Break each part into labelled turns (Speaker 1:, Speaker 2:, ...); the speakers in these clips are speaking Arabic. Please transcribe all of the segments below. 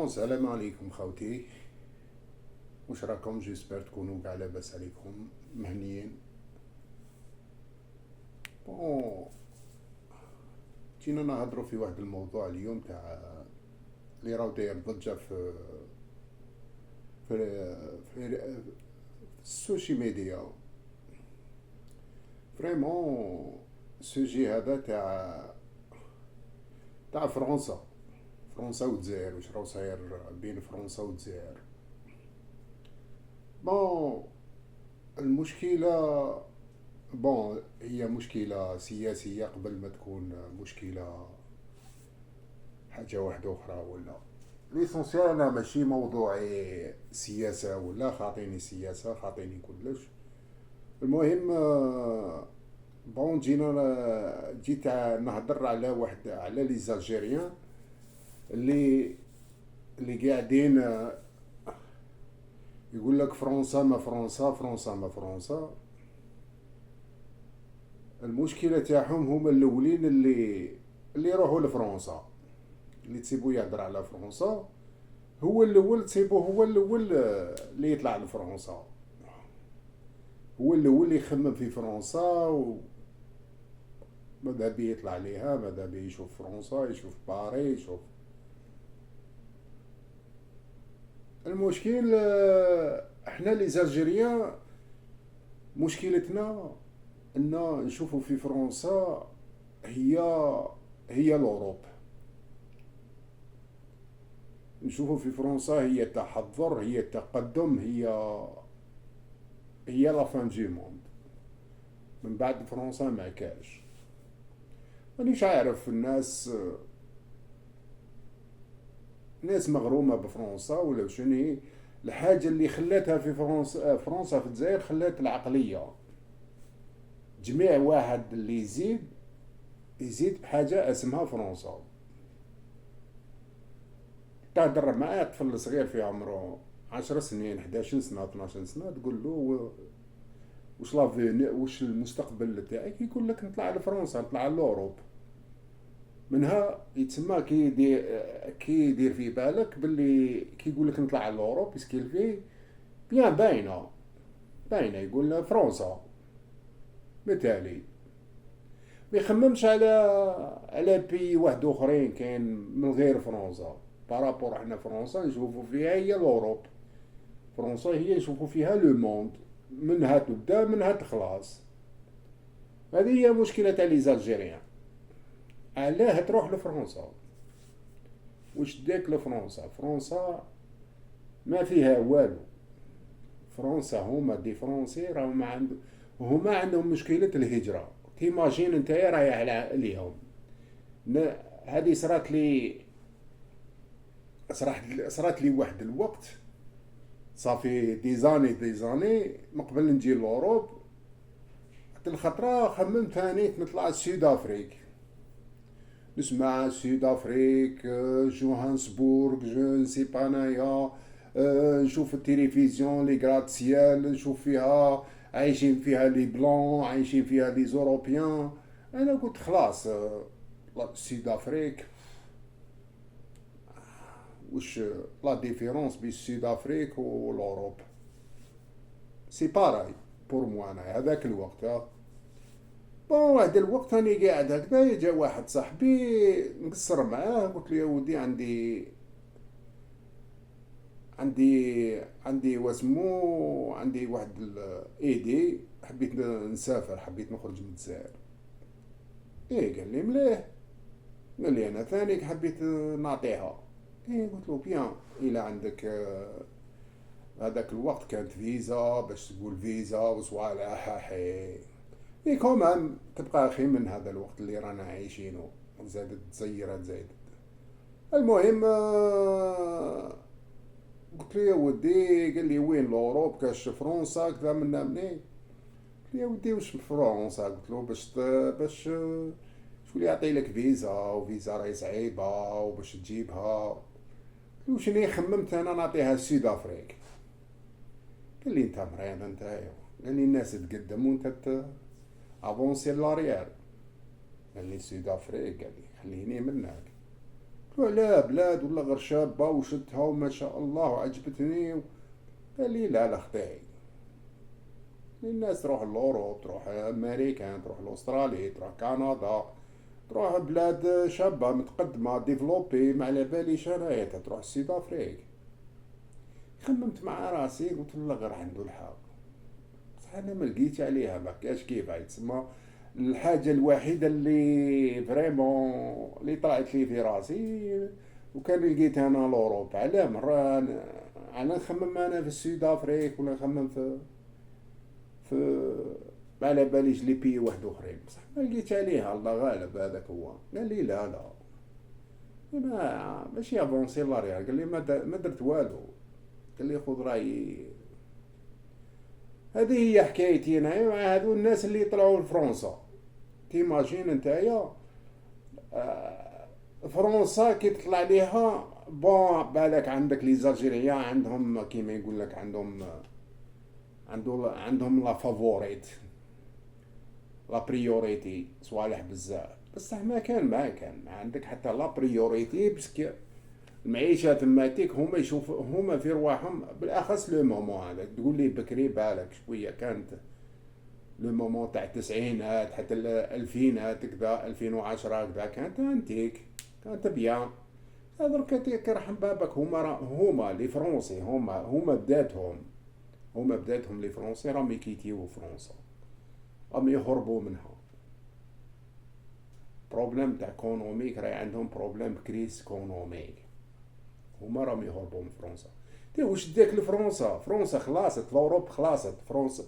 Speaker 1: بون السلام عليكم خوتي. واش راكم؟ جيسبر تكونوا كاع لاباس عليكم مهنيين. بون جينا نهضروا في واحد الموضوع اليوم تاع اللي راهو داير ضجه في السوشي ميديا. فريمون السوجي هذا تاع فرنسا والجزائر، واش راهو صاير بين فرنسا والجزائر. بون المشكله، بون هي مشكله سياسيه قبل ما تكون مشكله حاجه واحده اخرى. ولا ليسونسيال انا ماشي موضوعي سياسه، ولا خاطيني سياسه خاطيني كلش. المهم بون جيت نهضر على واحد، على لي زالجيريان اللي قاعدين يقول لك فرنسا ما فرنسا، فرنسا ما فرنسا. المشكله تاعهم هما الاولين اللي يروحوا لفرنسا، اللي تسيبو يهضر على فرنسا هو الاول، تسيبو هو الاول اللي يطلع لفرنسا، هو الاول اللي يخمم في فرنسا ماذا بيه يطلع ليها، ماذا بيه يشوف فرنسا، يشوف باري، يشوف. المشكل احنا لي زالجيريان مشكلتنا ان نشوفوا في فرنسا هي لوروب، نشوفوا في فرنسا هي التحضر، هي التقدم، هي لا فان دو موند. من بعد فرنسا ما كاش. مانيش عارف، الناس مغرومة بفرنسا ولا شنو هي الحاجة اللي خلاتها في فرنسا في الجزائر، خلات العقلية جميع واحد اللي يزيد بحاجة اسمها فرنسا. تهدر مع طفل صغير في عمره 10 سنين، 11 سنة، 12 سنة، تقول له واش المستقبل تاعك، يقول لك نطلع لفرنسا، نطلع لأوروب. منها يتسمى كي يدير في بالك باللي كي يقول لك نطلع لأوروب يسكيل فيه بيان باينه يقول فرنسا. بالتالي ما يخممش على بي واحد اخرين كاين من غير فرنسا. بارابور احنا فرنسا نشوفوا فيها هي لوروب، فرنسا هي نشوفوا فيها لو موند، منها تبدا منها تخلص. هذه هي مشكلة تاع لي زالجيريان. علاه تروح لفرنسا؟ واش داك لفرنسا؟ فرنسا ما فيها والو. فرنسا هما دي فرونسي راهم هما عندهم مشكلة الهجرة. تيماجين انت رايح عليهم. هذه صرات لي واحد الوقت، صافي ديزاني مقبل نجي لوروب. الخطرة خممت ثاني نطلع سود افريك، نسمع سود افريك، جوهانسبورغ، جو نسي بانايا، نشوف التلفزيون لي غراتسيال، نشوف فيها عايشين فيها لي بلون، عايشين فيها لي زوروبيان. انا قلت خلاص، سود افريك واش لا ديفيرونس بين سود افريك و لوروب؟ سي باراي بور مو. انا هذاك الوقت بون واحد الوقت راني قاعد هكذا، جا واحد صاحبي نقصر معاه، قلت له يا ودي عندي واسمو، عندي واحد الايدي، حبيت نسافر، حبيت نخرج من الجزائر. ايه قال لي مليح. قال لي انا ثاني حبيت نعطيها. ايه قلت له بيان، الى عندك هذاك الوقت كانت فيزا، باش تقول فيزا وصوالح حاحي. اي كومام تبقى اخي من هذا الوقت اللي رانا عايشينه، زادت زادت. المهم قلت له يا ودي، قال لي وين لوروب كاش فرنسا كذا منا منين. قلت له يا ودي واش فرنسا؟ قلت له باش شكون يعطي لك فيزا، وفيزا راهي صعيبه وباش تجيبها. قلت له شنو خممت انا نعطيها سود افريك. قال لي انت مريض انت. قال لي الناس تقدم وانت افونسي لاريير. قال لي سود افريك، قال لي خليني منك. لا بلاد ولا غير شابة وشدتها وما شاء الله وعجبتني. قال لي لا لا خطيعي، الناس تروح لأوروب، تروح أمريكا، تروح لأستراليا، تروح كندا، تروح بلاد شابة متقدمة ديفلوبي، ما على باليش انايا تروح السيد افريك. خممت مع راسي قلت له غير عنده الحق، بصح انا ما لقيت عليها، ما كاش كيف تسمى. الحاجة الوحيدة اللي فريمون اللي طلعت لي في راسي وكان لقيت انا لوروب، على مرة انا نخمم انا في السيد افريك ولا نخمم في ما على باليش لي بي واحد اخرين، بصح ما لقيت عليها، الله غالب هذاك هو. قال لي لا لا ما ماشي افونسي لاريال، قال لي ما درت والو. قال لي خذ رايي. هذه هي حكايتي انايا مع هذو الناس اللي طلعوا لفرنسا. تيماجين نتايا فرنسا كي تطلع ليها بون، بالك عندك لي زالجيريا عندهم كيما يقول لك عندهم لا فافوريت، لا بريوريتي صوالح بزاف، بصح ما كان عندك حتى لا بريوريتي، باسكو المعيشه تماتيك هما يشوفوا هما في رواحهم، بالاخص لو مومون هذاك تقول لي بكري بالك شويه كانت لو مومون تاع التسعينات حتى الالفينات كذا 2010 كذا كانت انتيك، كانت بيان. درك كيرحم بابك هما لي فرونسي هما بداتهم لي فرونسي راهم يكيتيو فرنسا، راهم يهربوا منها. بروبليم تاع ايكونوميك، راهي عندهم بروبليم كريس ايكونوميك، هما راهم يهربوا من فرنسا. تي واش داك لفرنسا؟ فرنسا خلاصت، لوروب خلاصت، فرنسا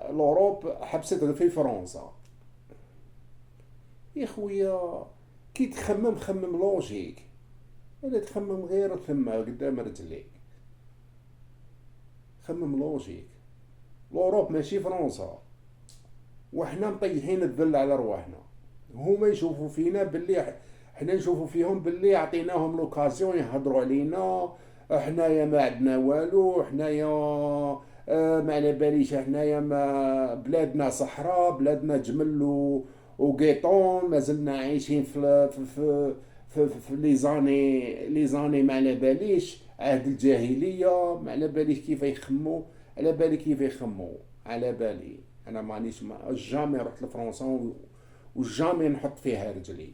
Speaker 1: لوروب حبست غير في فرنسا. يا خويا كي تخمم خمم لوجيك، ولا تخمم غير ثم قدام رجليك، خمم لوجيك. لوروب ماشي فرنسا، وحنا مطيحين الذل على رواحنا. هما يشوفوا فينا باللي حنا نشوفوا فيهم باللي عطيناهم لوكازيون يهضروا علينا، حنايا ما عندنا والو، حنايا ما على باليش، حنايا ما بلادنا صحراء، بلادنا جمل وقيطون، مازلنا عايشين في لي زاني ما على باليش عهد الجاهليه، ما على باليش كيف يخموا، على بالي كيف يخموا، على بالي انا مانيش جامي رحت لفرنسا وجامي نحط فيها رجلي.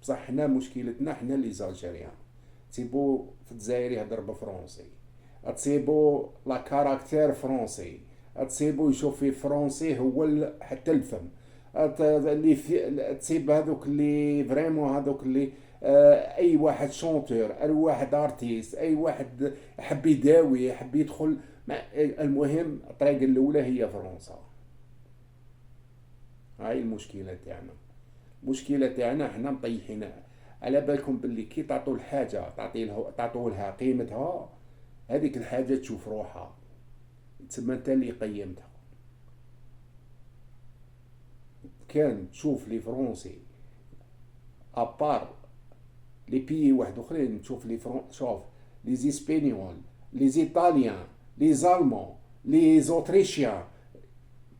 Speaker 1: بصح حنا مشكلتنا حنا لي زالجيريان، تسيبو في الجزائر يهضر بفرنسي، تسيبو لا كاركتير فرنسي، تسيبو يشوف في فرنسي هو حتى الفم، اللي تسيب هذوك اللي فريمون هذوك اللي اي واحد شونتور، اي واحد ارتيست، اي واحد حب يداوي حب يدخل المهم الطريقه الاولى هي فرنسا. هاي المشكله تاعنا، المشكله تاعنا حنا مطيحينها. على بالكم باللي كي تعطوا الحاجه تعطوا لها قيمتها، هذيك الحاجه تشوف روحها، تسمى انت اللي قيمتها. كان تشوف لي فرونسي ابار لي بيي واحد اخرين، تشوف شوف لي زيسبانيول، لي زيطاليان، لي زالمون، لي زوتريشيان،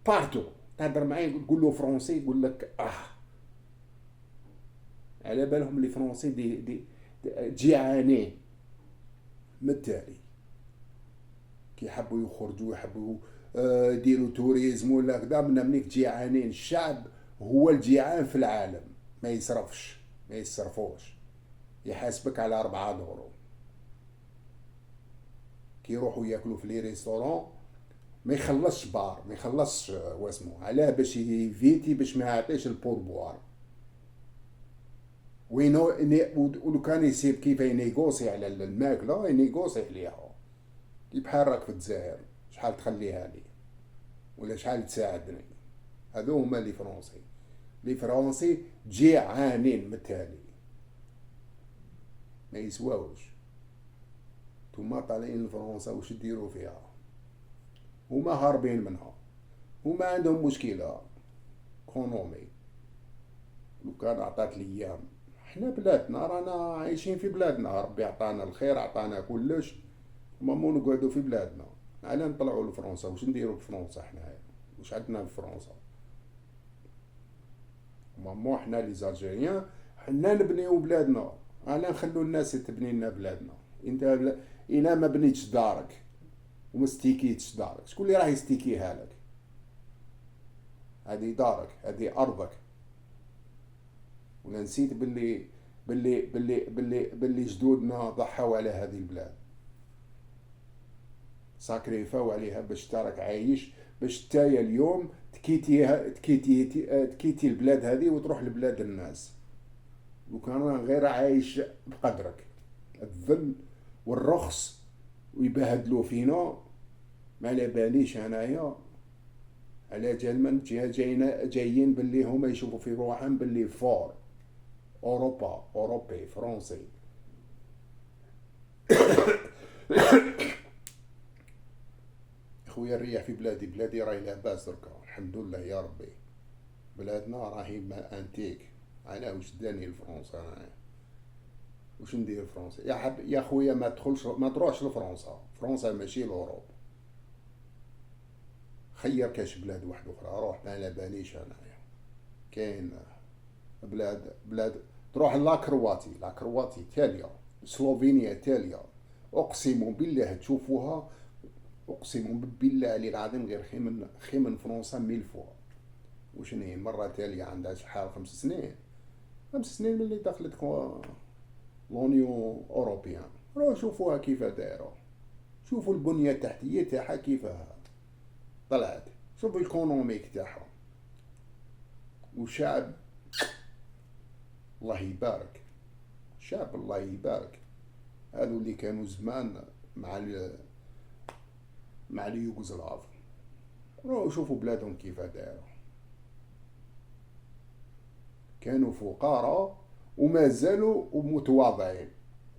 Speaker 1: بارتو تهضر معايا تقول له فرونسي يقول لك على بالهم لي فرونسي دي جيعانين من التالي، كي يحبوا يخرجوا يحبوا يديروا توريزم ولا كذا، من منيك جيعانين. الشعب هو الجيعان في العالم، ما يصرفش ما يصرفوش، يحاسبك على 4 دورو. كي يروحوا ياكلوا في لي ريستورون ما يخلصش بار، ما يخلصش واسمو، علاه باش يفيتي باش ما يعطيش البوربوار. وينو ولو كان يسيب كيف ينيغوسي على الماكله ينيغوسي عليها، كي بحال راك في الجزائر شحال تخليها لي ولا شحال تساعدني. هذو هما لي فرونسي، لي فرونسي جيعانين متالي ما يسواوش. توما طالعين لفرنسا واش ديروا فيها؟ هما هاربين منها، هما عندهم مشكله ايكونومي. لو كان عطات الايام حنا بلادنا رانا عايشين في بلادنا، ربي عطانا الخير عطانا كلش، مامو نقعدوا في بلادنا، علاه نطلعوا لفرنسا؟ واش نديروا في فرنسا حنايا؟ واش عندنا في فرنسا؟ مامو حنا لي زالجيريان حنا نبنيو بلادنا، انا نخلو الناس تبني لنا بلادنا. انت الا ما بنيتش دارك وما ستيكيتش دارك، شكون اللي راه يستيكيها لك؟ هذه دارك، هذه ارضك. ولا نسيت باللي جدودنا ضحوا على هذه البلاد، ساكريفاو عليها باش تراك عايش، باش تايا اليوم تكيتي البلاد هذه وتروح لبلاد الناس. وكان غير عايش بقدرك. الذل والرخص ويبهدلوا فينا، ما على باليش انايا على جال جايين باللي هما يشوفوا في روحهم باللي فور اوروبي فرنسي. خويا الريح في بلادي راهي لاباس دركا الحمد لله يا ربي. بلادنا راهي ما انتيك. انا واش داني لفرنسا؟ انا واش ندير فرنسا؟ يا خويا ما تروحش لفرنسا. فرنسا ماشي لوروب. خير كاش بلاد واحده اخرى روح، ما على باليش انايا. كاين بلاد تروح لاكرواتي تاليه، سلوفينيا تاليه، اقسم بالله تشوفوها، اقسم بالله علي العظيم غير خي من فرنسا 1000 فوا. وشنو هي مرة تالية عندها شحال 5 سنين، 5 سنين ملي دخلت لونيون اوروبيان. روحوا شوفوها كيف دايرة، شوفوا البنية التحتية تاعها كيفها طلعت، شوفوا الايكونوميك تاعها. وشعب الله يبارك، شعب الله يبارك. هذو اللي كانوا زمان مع اليوغوسلاف. روحوا شوفوا بلادهم كيف دايرة. كانوا فقراء وما زالوا متواضعين،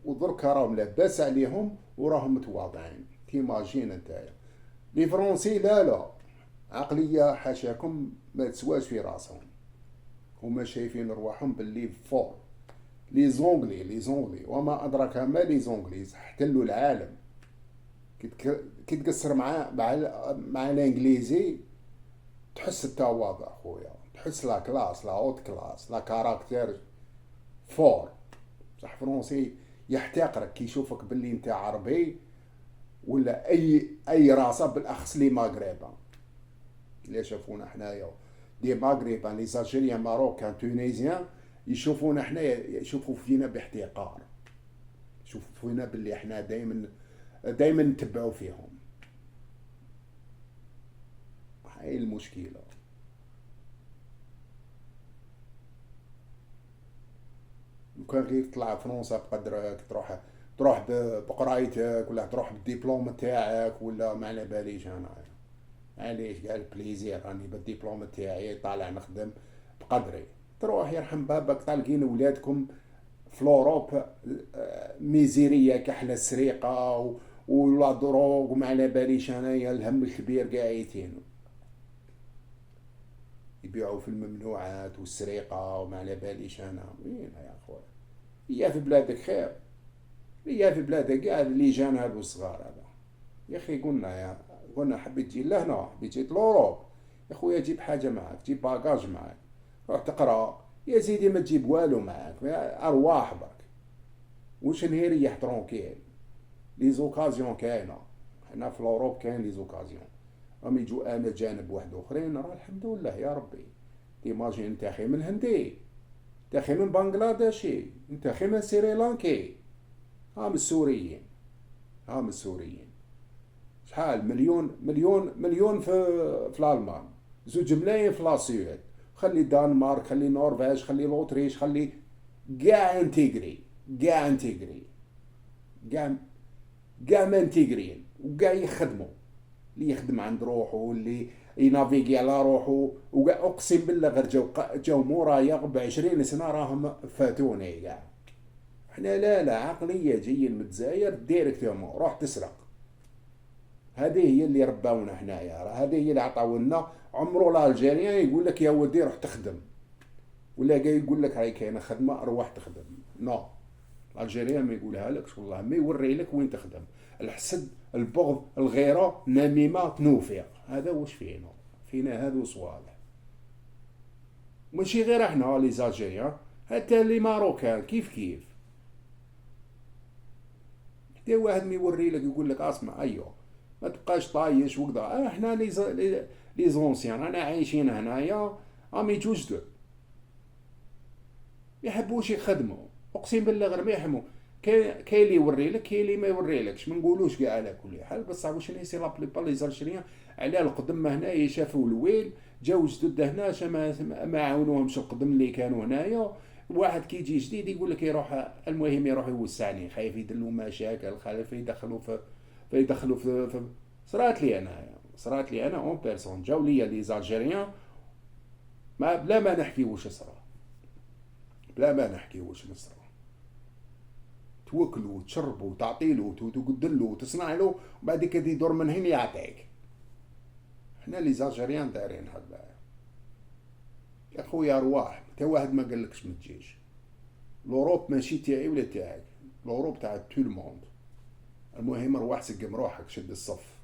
Speaker 1: ودركا راهم لاباس عليهم وراهم متواضعين. تيماجين نتايا لي فرونسي لا عقلية حاشاكم ما تسواش في راسهم. هما شايفين رواحهم باللي فور. لي زونغلي وما أدراك ما لي زونغليز احتلوا العالم. كي تقصر مع الانجليزي تحس التواضع خويا، تحس لا كلاس، لا اوت كلاس، لا كاركتير فور. صح فرونسي يحتقرك كي يشوفك باللي انت عربي ولا اي راسه، بالاخص لي ماغريبان اللي شافونا حنايا، دي ماغريبان لي زالجيريان ماروكان تونيزيان، يشوفونا حنايا يشوفوا فينا باحتقار، يشوفوا فينا باللي احنا دايما نتبعوا فيهم. هاي المشكله. وكان غير تطلع فرنسا بقدرك، تروح بقرايتك ولا تروح بالدبلوم تاعك ولا ما على باليش انا. معليش قال بليزير راني بالدبلوم تاعي طالع نخدم بقدري. تروح يرحم بابك طالقين ولادكم في لوروب ميزيريه كحله السرقه ولا دروغ وما على باليش انايا الهم الكبير قاعدين يبيعوا في الممنوعات والسرقه وما على باليش انا. وين يا خويا؟ هي في بلادك خير، هي في بلادك قاعد اللي جان هادو الصغار هذا. يا اخي قلنا حبيت تجي لهنا، حبيت تجي لوروب، يا خويا جيب حاجه معك، جيب باكاج معك، روح تقرا يا سيدي، ما تجيب والو معك، ارواح برك. وش نهيريح ترونكيل. لي زوكازيون كاينه، حنا في لوروب كاين لي زوكازيون، راهم يجوا انا جانب واحد اخرين راه الحمد لله يا ربي. تيماجين انت اخي من هندي، انت اخي من بنغلاديشي، انت اخي من سريلانكي، هام السوريين، هام السوريين. شحال مليون في الالمان، 2 ملايين في لاسويد، خلي دنمارك، خلي نورفيج، خلي لوتريش، خلي كاع انتيغري، كاع ما انتيغرين وكاع يخدموا. اللي يخدم عند روحه واللي ينافيغي على روحه وكاع اقسم بالله غير جاو مورايا ب20 سنه راهم فاتوني كاع. احنا لا عقليه جايين من الجزائر ديريكتومون روح تسرق. هذه هي اللي رباونا حنايا، هذه هي اللي عطاونا. عمرو الالجيريان يقول لك يا ولدي روح تخدم، ولا جاي يقول لك هاي كاينه خدمه روح تخدم. نو، الجيريان ما يقولها لكش والله، ما يوري لك وين تخدم. الحسد، البغض، الغيره، نميمه، تنوفيق، هذا واش فينا هذو صوالح. ماشي غير احنا لي زالجيريان، حتى لي ماروكان كيف كيف. حتى واحد ما يوري لك يقول لك اسمع ايوه ما تبقاش طايش وكذا. احنا لي زونسيان انا عايشين هنايا امي توجدوا يحبوش يخدموا، اقسم بالله غير ما يحموا. كاين اللي يوري لك كاين اللي ما يوري لكش، ما نقولوش كاع على كل حال، بصح واش نسي لا بليبار لي زالجيريان على القدم هنايا شافوا الويل جاو جدد هنا ما عاونوهمش القدم اللي كانوا هنايا. واحد كيجي جديد يقول لك يروح المهم يروح يوسعني، خايف يدلو مشاكل، خايف يدخلوا في صرات لي انا اون بيرسون جاو ليا لي زالجيريان ما بلا ما نحكي واش صرا، بلا ما نحكي واش نصرا. توكلوا وتشربوا وتعطيله وتقدلو وتصنع له وبعد كده يدور من هنا يعطيك. احنا لي زالجيريان دايرين هكذا يا خويا. ارواح تا واحد ما قالكش ما تجيش. لوروب ماشي تاعي ولا تاعك، لوروب تاع تو الموند. المهم روح سقم روحك شد الصف.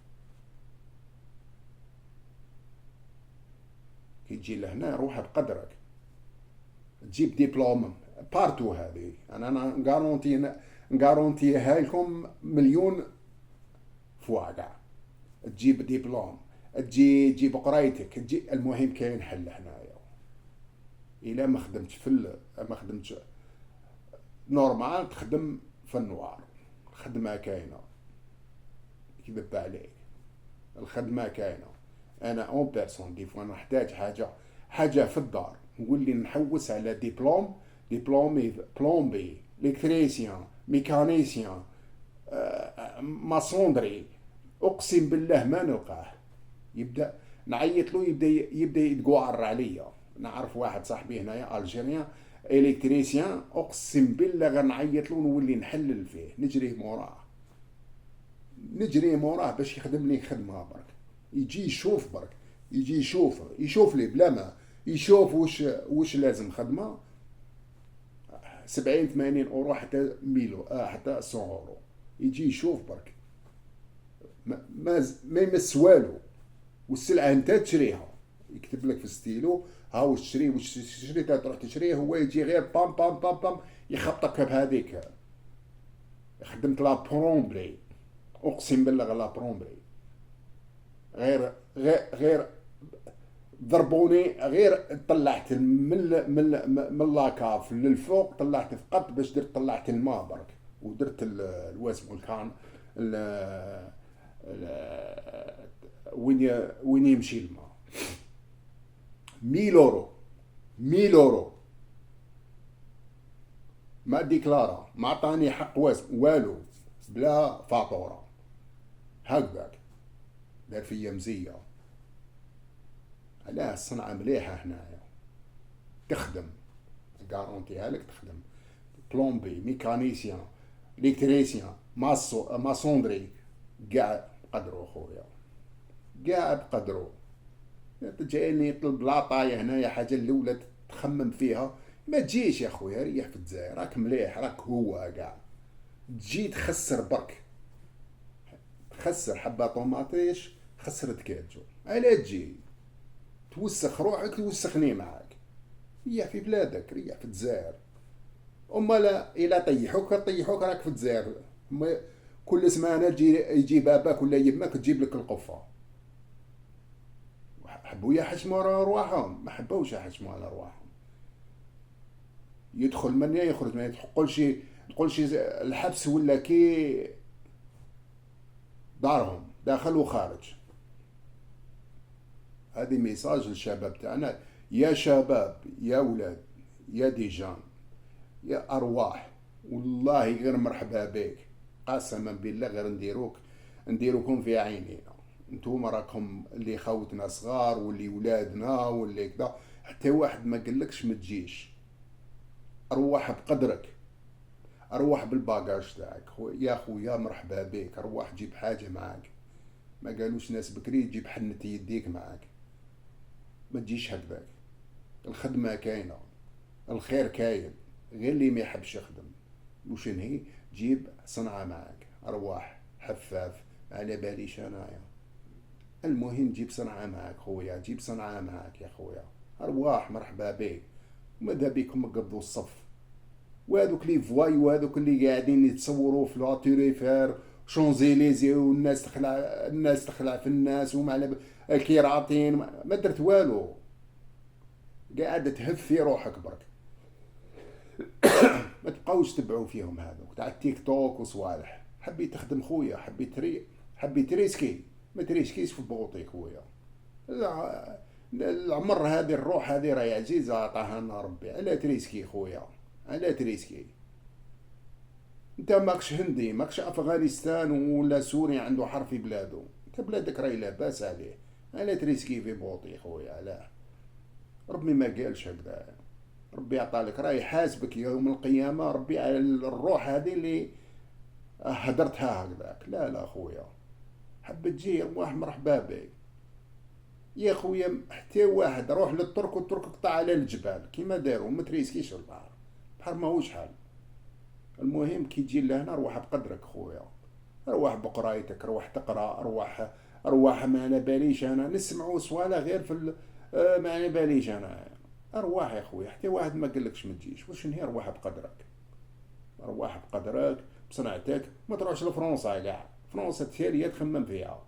Speaker 1: كي تجي لهنا روح بقدرك، تجيب ديبلوم بارتو. هذه انا نغارونتيها لكم مليون فوا كاع. تجيب ديبلوم، تجيب قرايتك، تجي المهم كاين حل هنايا. الا ما خدمتش ما خدمتش نورمال تخدم في النوار. الخدمه كاينه يكذب عليك، الخدمه كاينه. انا اون بيرسون دي فوا نحتاج حاجه في الدار نقول لي نحوس على ديبلومي بلومبي الكتريسيان ميكانيسيان ماسوندري، اقسم بالله ما نلقاه. يبدا نعيط له يبدا يتقوعر عليا. نعرف واحد صاحبي هنايا الجيريان الكتريسيان، اقسم بالله غير نعيط له ونولي نحلل فيه، نجري موراه باش يخدم لي خدمه برك. يجي يشوف برك، يجي يشوف لي بلا ما يشوف واش لازم خدمه. 70 80 اورو حتى 1000 حتى 100 اورو. يجي يشوف برك ما يمس والو، والسلعه انت تشريها. يكتب لك في ستيلو ها واش تشري تروح تشريه. هو يجي غير بام بام بام بام يخطك بهذيك. خدمت لا برومبري، اقسم بالله غير لا برومبري. غير ضربوني، غير طلعت من لاكاف للفوق، طلعت فقط باش طلعت الماء برك، ودرت الوزن والكان وين يمشي الماء. 1000 اورو، 1000 اورو ما ديكلارا، ما عطاني حق وزن والو، بلا فاتوره. هكذاك دار فيا مزيه. لا الصنعة مليحة هنايا، تخدم غارونتيها لك تخدم. بلومبي ميكانيسيان الكتريسيان ماسوندري كاع بقدرو خويا، كاع بقدرو. جايني يطلب لاطاية هنايا حاجة الاولى تخمم فيها. ما تجيش يا خويا، ريح في الجزائر راك مليح، راك هو كاع تجي تخسر برك، تخسر حبة طوماطيش خسرت كاجو. على تجي توسخ روحك توسخني معاك. ريح في بلادك، ريح في الجزائر. اما لا الا طيحوك راك في الجزائر. كل سمانه يجي باباك ولا يماك تجيب لك القفه. حبوا يحشموا رواحهم، ما حبوش يحشموا على رواحهم. يدخل من يخرج، ما تقولش الحبس ولا كي دارهم داخل وخارج. هذه ميساج للشباب تاعنا. يا شباب يا ولاد يا ديجان يا ارواح، والله غير مرحبا بك، قسما بالله غير نديروكم في عينينا. انتوما راكم اللي خوتنا صغار واللي ولادنا واللي كذا، حتى واحد ما قالكش ما تجيش. ارواح بقدرك، ارواح بالباجاج تاعك. يا خويا مرحبا بك، ارواح جيب حاجه معاك. ما قالوش ناس بكري جيب حنة يديك معاك. ما تجيش هكذاك. الخدمه كاينه، الخير كاين، غير اللي ما يحبش يخدم. وش نهي جيب صنعة معاك. ارواح حفاف على باليش انايا. المهم جيب صنعة معاك خويا، جيب صنعة معاك يا خويا. ارواح مرحبا بك. ماذا بكم قضوا الصف وهذوك لي فوايو هذوك اللي قاعدين يتصوروا في لاتوريفير شونزيليزي، والناس تخلع، الناس تخلع في الناس وما على الكيراطين، ما درت والو، قاعد تهف في روحك برك. ما تبقاوش تبعوا فيهم هذوك تاع التيك توك وصوالح. حبيت تخدم خويا، حبيت تريسكي، ما تريسكيش في بوطي خويا. العمر هذه، الروح هذه راهي عزيزة عطاها لنا ربي، علاه تريسكي خويا، علاه تريسكي؟ انت ماكش هندي، ماكش افغانستان ولا سوريا عنده حرب في بلادو، انت بلادك راهي لاباس عليه، علاه تريسكي في بوطي خويا؟ علاه؟ ربي ما قالش هكذا، ربي عطالك راهي حاسبك يوم القيامة ربي على الروح هذه اللي هدرتها هكذاك. لا لا خويا، حب تجي روح مرحبا بك يا خويا. حتى واحد روح للترك والترك قطع على الجبال كيما داروا، ما تريسكيش البحر، البحر ماهوش حل. المهم كي تجي لهنا روح بقدرك خويا، روح بقرايتك، روح تقرا، روح ما على باليش انا نسمعوا صوالح غير في ما على باليش انا. ارواح يا خويا، حتى واحد ما قالكش ما تجيش، واش نهي روح بقدرك، روح بقدرك بصنعتك، ما تروحش لفرنسا كاع، فرنسا تالية تخمم فيها،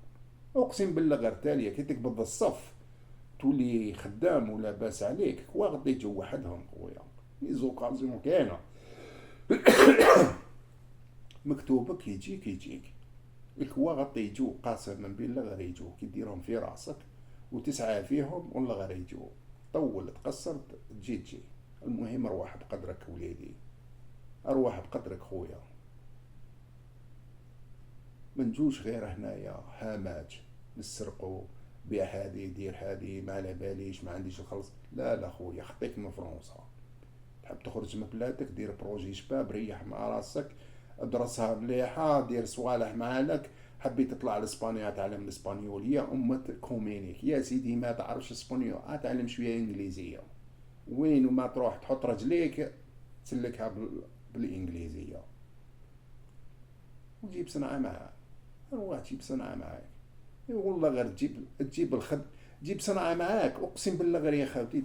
Speaker 1: اقسم بالله غير تالية كي تقبض الصف تولي خدام ولا باس عليك، واغد يجوا وحدهم خويا، لي زوكازيون كاينه. مكتوبك يجيك الكوا غطي يجو، قاسما بالله غير يجو كي ديرهم في راسك وتسعى فيهم والله غير يجو، طول تقصر تجي. المهم ارواح بقدرك وليدي، ارواح بقدرك خويا، ما نجوش غير هنايا هامات نسرقوا، بيع هذه دير هذه ما على باليش ما عنديش الخلص. لا لا خويا، خطيك من فرنسا، تحب تخرج من بلادك دير بروجي شباب، ريح مع راسك، ادرسها مليحة، دير صوالح معالك. حبيت تطلع لاسبانيا تعلم الاسبانيولية، أمة كومينيك يا سيدي، ما تعرفش اسبانيول اتعلم شوية انجليزية، وين وما تروح تحط رجليك تسلكها بالانجليزية، وجيب صنعة معاك، روح جيب صنعة معاك. والله غير تجيب جيب صنعة معاك، اقسم بالله غير يا خالتي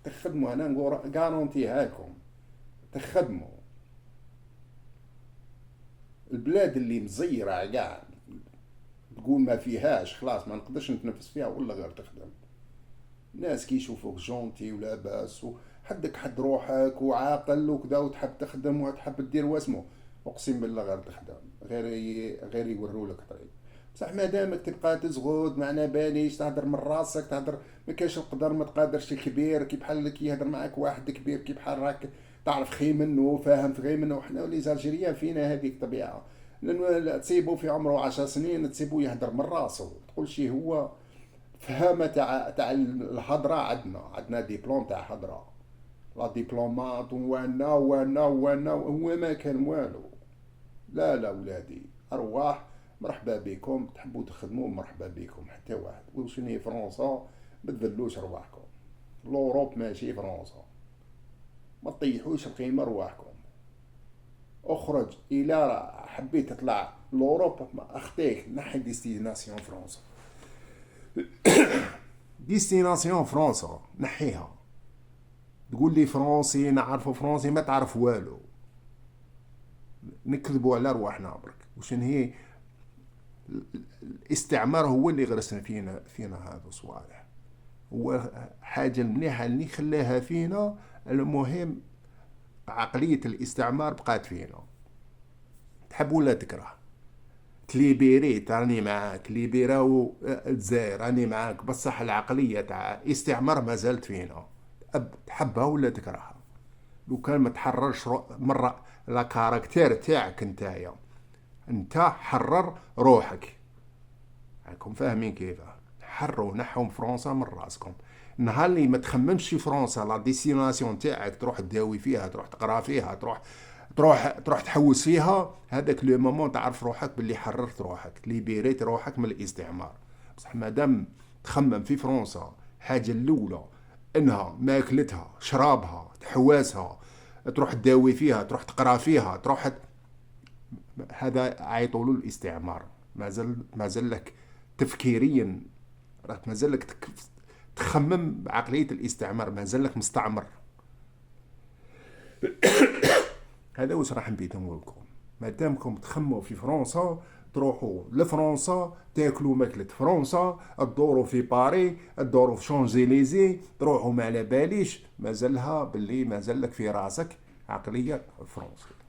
Speaker 1: تخدموا انا نقول غارونتيها لكم، تخدموا. البلاد اللي مزيرة قاع تقول ما فيهاش خلاص ما نقدرش نتنفس فيها، ولا غير تخدم. ناس كي يشوفوك جونتي ولاباس وحدك حد روحك وعاقل وكذا وتحب تخدم وتحب تدير واسمه، اقسم بالله غير تخدم، غير يورولك طريق. بصح ما دامك تبقى تزغد ما على باليش، تهدر من راسك، تهدر ما كاش القدر، ما تقادرش الكبير كي بحال كي يهدر معاك واحد كبير كي بحال راك تعرف خي منه فاهم في غي منه. حنا ولي زالجيريان فينا هذيك الطبيعه، لانه تصيبو في عمره 10 سنين تصيبو يهدر من راسه، تقول شي هو فهمه تاع الهضره. عندنا ديبلوم تاع هضره، لا ديبلومات وانا هو ما كان والو. لا لا ولادي، ارواح مرحبا بكم، تحبوا تخدموا مرحبا بكم، حتى واحد وشني فرنسا ما تذلوش رواحكم، لوروب ماشي فرنسا، ما تطيحوش القيمه رواحكم. اخرج الى حبيت تطلع لوروب اخطيك، نحي ديستيناسيون فرنسا، ديستيناسيون فرنسا نحيها. تقول لي فرنسي نعرف فرنسي، ما تعرف والو، نكذبوا على رواحنا برك. وشن هي الاستعمار هو اللي غرسنا فينا هذا صوالح، هو حاجة المليحة اللي خلاها فينا. المهم عقلية الاستعمار بقات فينا، تحب ولا تكره، تليبيري راني معاك، ليبيراو الجزائر راني معاك، بصح العقلية تاع استعمار ما زالت فينا، تحبها ولا تكرهها. لو كان ما تحررش مرة لا كاركتير تاعك نتايا، انت حرر روحك. راكم فاهمين كيف؟ حروا نحوا فرنسا من راسكم. النهار اللي ما تخممش في فرنسا لا ديستيناسيون تاعك تروح تداوي فيها، تروح تقرا فيها، تروح تحوس فيها، هذاك لو مومون تعرف روحك باللي حررت روحك، ليبيريت روحك من الاستعمار. بصح مادام تخمم في فرنسا، حاجه الاولى انها ماكلتها شرابها تحواسها، تروح تداوي فيها، تروح تقرا فيها، هذا عيطوا له الاستعمار. ما زال لك تفكيريا، راك ما زال لك تخمم بعقليه الاستعمار، ما زال لك مستعمر. هذا واش راح نبي نقولكم. مادامكم تخموا في فرنسا، تروحوا لفرنسا، تاكلوا ماكلة فرنسا، تدوروا في باري، تدوروا في شونزيليزي، تروحوا ما على باليش، مازالها باللي مازال لك في راسك عقلية فرنسية.